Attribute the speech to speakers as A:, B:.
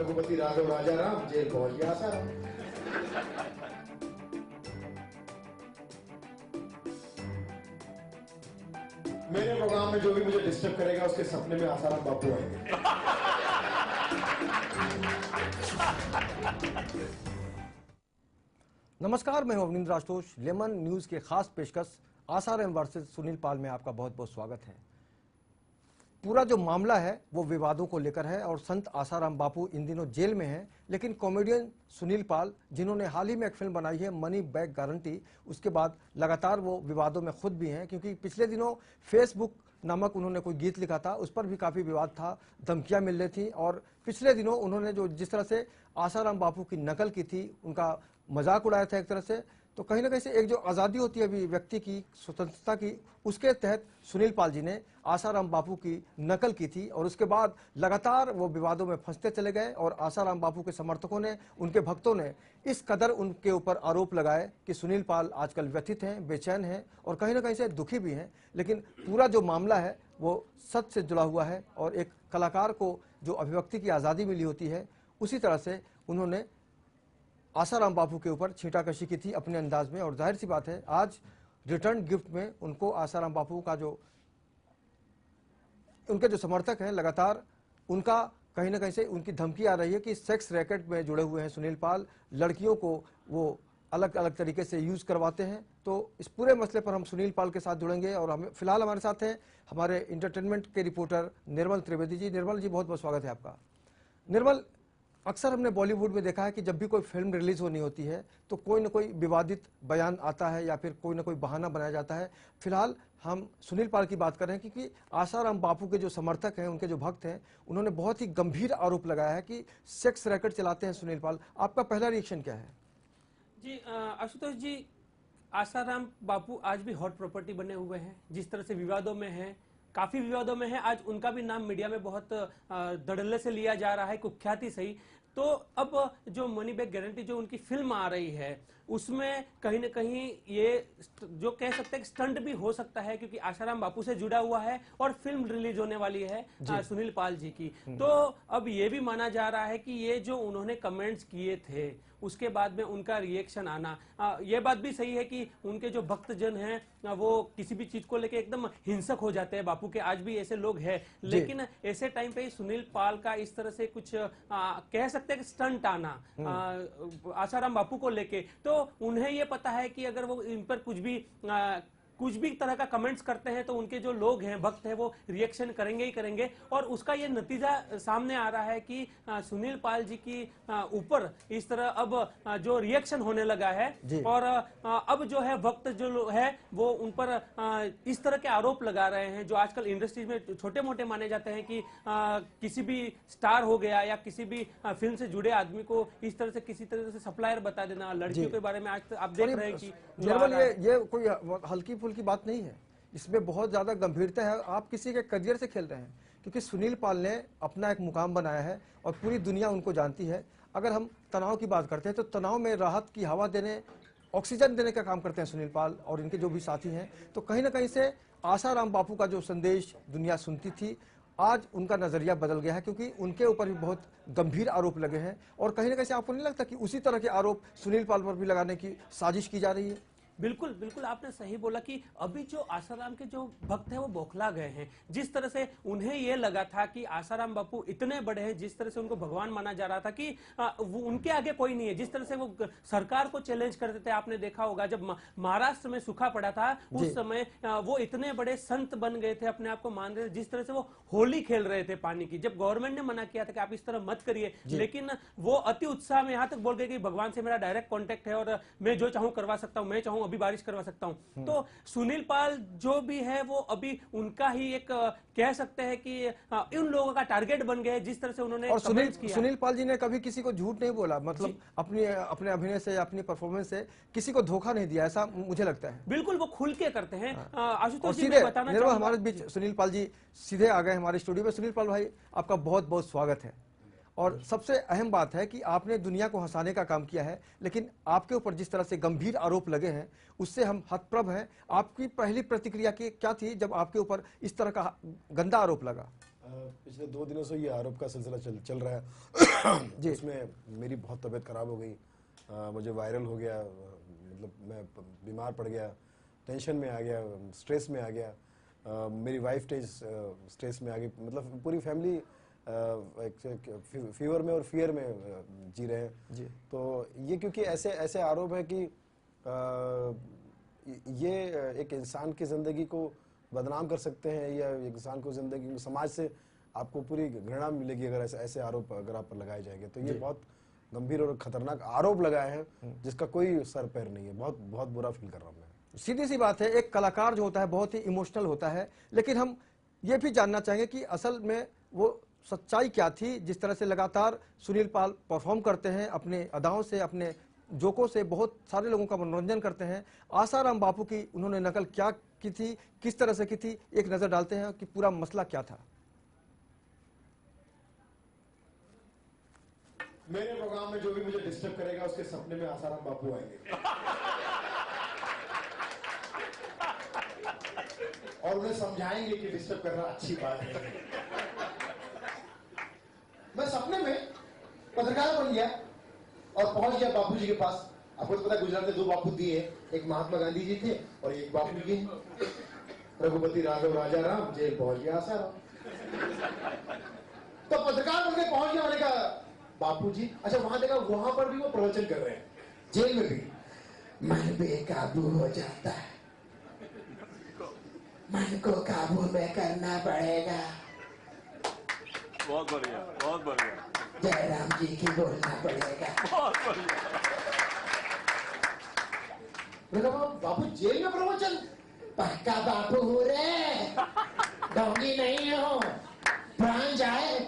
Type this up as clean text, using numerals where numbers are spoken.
A: रघुपति राघव राजा Ram, jail पहुंच गया आसाराम। मेरे प्रोग्राम में जो भी मुझे डिस्टर्ब करेगा उसके सपने में आसाराम बापू आएंगे।
B: नमस्कार, मैं हूं अवनींद्र आशुतोष। लेमन न्यूज के खास पेशकश आसाराम वर्सेस सुनील पाल में आपका बहुत बहुत स्वागत है। पूरा जो मामला है वो विवादों को लेकर है और संत आसाराम बापू इन दिनों जेल में हैं, लेकिन कॉमेडियन सुनील पाल, जिन्होंने हाल ही में एक फिल्म बनाई है मनी बैक गारंटी, उसके बाद लगातार वो विवादों में खुद भी हैं, क्योंकि पिछले दिनों फेसबुक नामक उन्होंने कोई गीत लिखा था, उस पर भी काफ़ी विवाद था, धमकियां मिल रही थी। और पिछले दिनों उन्होंने जो जिस तरह से आसाराम बापू की नकल की थी, उनका मजाक उड़ाया था एक तरह से, तो कहीं ना कहीं से एक जो आज़ादी होती है अभी व्यक्ति की, स्वतंत्रता की, उसके तहत सुनील पाल जी ने आसाराम बापू की नकल की थी। और उसके बाद लगातार वो विवादों में फंसते चले गए और आसाराम बापू के समर्थकों ने, उनके भक्तों ने इस कदर उनके ऊपर आरोप लगाए कि सुनील पाल आजकल व्यथित हैं, बेचैन हैं और कहीं ना कहीं से दुखी भी हैं। लेकिन पूरा जो मामला है वो सच से जुड़ा हुआ है और एक कलाकार को जो अभिव्यक्ति की आज़ादी मिली होती है, उसी तरह से उन्होंने आसाराम बापू के ऊपर छींटाकशी की थी अपने अंदाज में। और जाहिर सी बात है, आज रिटर्न गिफ्ट में उनको आसाराम बापू का जो उनके जो समर्थक हैं, लगातार उनका कहीं ना कहीं से उनकी धमकी आ रही है कि सेक्स रैकेट में जुड़े हुए हैं सुनील पाल, लड़कियों को वो अलग अलग तरीके से यूज करवाते हैं। तो इस पूरे मसले पर हम सुनील पाल के साथ जुड़ेंगे और हमें फिलहाल हमारे साथ हैं हमारे इंटरटेनमेंट के रिपोर्टर निर्मल त्रिवेदी जी। निर्मल जी, बहुत बहुत स्वागत है आपका। निर्मल, अक्सर हमने बॉलीवुड में देखा है कि जब भी कोई फिल्म रिलीज होनी होती है तो कोई ना कोई विवादित बयान आता है या फिर कोई ना कोई बहाना बनाया जाता है। फिलहाल हम सुनील पाल की बात कर रहे हैं क्योंकि आसाराम बापू के जो समर्थक हैं, उनके जो भक्त हैं, उन्होंने बहुत ही गंभीर आरोप लगाया है कि सेक्स रैकेट चलाते हैं सुनील पाल। आपका पहला रिएक्शन क्या है?
C: जी आशुतोष जी, आसाराम बापू आज भी हॉट प्रॉपर्टी बने हुए हैं। जिस तरह से विवादों में हैं, काफी विवादों में है, आज उनका भी नाम मीडिया में बहुत धड़ल्ले से लिया जा रहा है, कुख्याति सही। तो अब जो मनी बैक गारंटी जो उनकी फिल्म आ रही है, उसमें कहीं ना कहीं ये जो कह सकते हैं स्टंट भी हो सकता है, क्योंकि आसाराम बापू से जुड़ा हुआ है और फिल्म रिलीज होने वाली है सुनील पाल जी की। तो अब ये भी माना जा रहा है कि ये जो उन्होंने कमेंट्स किए थे, उसके बाद में उनका रिएक्शन आना, ये बात भी सही है कि उनके जो भक्तजन हैं वो किसी भी चीज को लेके एकदम हिंसक हो जाते हैं बापू के, आज भी ऐसे लोग हैं। लेकिन ऐसे टाइम पे सुनील पाल का इस तरह से कुछ कह सकते हैं स्टंट आना आसाराम बापू को लेके, तो उन्हें ये पता है कि अगर वो इन पर कुछ भी तरह का कमेंट्स करते हैं तो उनके जो लोग हैं, भक्त हैं, वो रिएक्शन करेंगे ही करेंगे। और उसका ये नतीजा सामने आ रहा है कि सुनील पाल जी की ऊपर इस तरह अब जो रिएक्शन होने लगा है और अब जो है भक्त जो है वो उन पर इस तरह के आरोप लगा रहे हैं जो आजकल इंडस्ट्रीज में छोटे मोटे माने जाते हैं कि किसी भी स्टार हो गया या किसी भी फिल्म से जुड़े आदमी को इस तरह से किसी तरह से सप्लायर बता देना। लड़कियों के बारे में आज आप देख रहे हैं कि
B: ये कोई हल्की फुल्की बात नहीं है, इसमें बहुत ज्यादा गंभीरता है। आप किसी के करियर से खेल रहे हैं, क्योंकि सुनील पाल ने अपना एक मुकाम बनाया है और पूरी दुनिया उनको जानती है। अगर हम तनाव की बात करते हैं तो तनाव में राहत की हवा देने, ऑक्सीजन देने का काम करते हैं सुनील पाल और इनके जो भी साथी हैं। तो कहीं ना कहीं से आसाराम बापू का जो संदेश दुनिया सुनती थी, आज उनका नजरिया बदल गया है, क्योंकि उनके ऊपर भी बहुत गंभीर आरोप लगे हैं। और कहीं ना कहीं से आपको नहीं लगता कि उसी तरह के आरोप सुनील पाल पर भी लगाने की साजिश की जा रही है?
C: बिल्कुल बिल्कुल, आपने सही बोला कि अभी जो आसाराम के जो भक्त हैं वो बौखला गए हैं। जिस तरह से उन्हें ये लगा था कि आसाराम बापू इतने बड़े हैं, जिस तरह से उनको भगवान माना जा रहा था कि वो उनके आगे कोई नहीं है, जिस तरह से वो सरकार को चैलेंज करते थे। आपने देखा होगा जब महाराष्ट्र में सूखा पड़ा था, उस समय वो इतने बड़े संत बन गए थे, अपने आप को मान रहे थे। जिस तरह से वो होली खेल रहे थे पानी की, जब गवर्नमेंट ने मना किया था कि आप इस तरह मत करिए, लेकिन वो अति उत्साह में यहाँ तक बोल गए कि भगवान से मेरा डायरेक्ट कॉन्टेक्ट है और मैं जो चाहूं करवा सकता हूं, मैं चाहूं अभी बारिश करवा सकता हूं। तो सुनील पाल जो भी है वो अभी उनका ही एक कह सकते हैं कि उन लोगों का टारगेट बन गए, जिस तरह से उन्होंने
B: और सुनील पाल जी ने कभी किसी को झूठ नहीं बोला, मतलब अपने अभिनय से, अपनी परफॉर्मेंस से किसी को धोखा नहीं दिया, ऐसा मुझे लगता है।
C: बिल्कुल, वो खुल के करते हैं। आशुतोष जी,
B: मैं
C: बताना
B: चाहूंगा, हमारे बीच सुनील पाल जी सीधे आ गए हमारे स्टूडियो में। सुनील पाल भाई, आपका बहुत बहुत स्वागत है। और सबसे अहम बात है कि आपने दुनिया को हंसाने का काम किया है, लेकिन आपके ऊपर जिस तरह से गंभीर आरोप लगे हैं उससे हम हतप्रभ हैं। आपकी पहली प्रतिक्रिया क्या थी जब आपके ऊपर इस तरह का गंदा आरोप लगा?
A: पिछले 2 दिनों से ये आरोप का सिलसिला चल रहा है
B: जी।
A: उसमें मेरी बहुत तबीयत खराब हो गई, मुझे वायरल हो गया, मतलब मैं बीमार पड़ गया, टेंशन में आ गया, स्ट्रेस में आ गया, मेरी वाइफ स्ट्रेस में आ गई, मतलब पूरी फैमिली फीवर में और फियर में जी रहे हैं
B: जी।
A: तो ये क्योंकि ऐसे ऐसे आरोप है कि ये एक इंसान की ज़िंदगी को बदनाम कर सकते हैं या एक इंसान को ज़िंदगी में समाज से आपको पूरी घृणा मिलेगी अगर ऐसे आरोप अगर आप पर लगाए जाएंगे। तो ये बहुत गंभीर और खतरनाक आरोप लगाए हैं जिसका कोई सर पैर नहीं है। बहुत बहुत बुरा फील कर रहा हूँ मैं।
B: सीधी सी बात है, एक कलाकार जो होता है बहुत ही इमोशनल होता है, लेकिन हम ये भी जानना चाहेंगे कि असल में वो सच्चाई क्या थी। जिस तरह से लगातार सुनील पाल परफॉर्म करते हैं, अपने अदाओं से, अपने जोकों से बहुत सारे लोगों का मनोरंजन करते हैं, आसाराम बापू की उन्होंने नकल क्या की थी, किस तरह से की थी, एक नजर डालते हैं कि पूरा मसला क्या था।
A: मेरे प्रोग्राम में जो भी मुझे डिस्टर्ब करेगा उसके सपने में आसाराम बापू आएंगे और उन्हें समझाएंगे कि डिस्टर्ब करना अच्छी बात है। मैं सपने में पत्रकार बन गया और पहुंच गया बापू जी के पास। आपको तो पता है गुजरात में 2 बापू दिए, एक महात्मा गांधी जी थे और एक बापू जी रघुपति राघव राजा राम। जेल पहुंच गया आसाराम। तो पत्रकार बनकर पहुंच गया, मैंने कहा बापू जी, अच्छा वहां देखा वहां पर भी वो प्रवचन कर रहे हैं, जेल में भी। मन बेकाबू हो जाता है, मन को काबू में करना पड़ेगा।
D: बहुत बढ़िया, बहुत बढ़िया।
A: जयराम जी की बोलना पड़ेगा।
D: बहुत बढ़िया।
A: बापू जेल में प्रवचन? पक्का बापू हो रे, डोंगी नहीं हो, प्राण जाए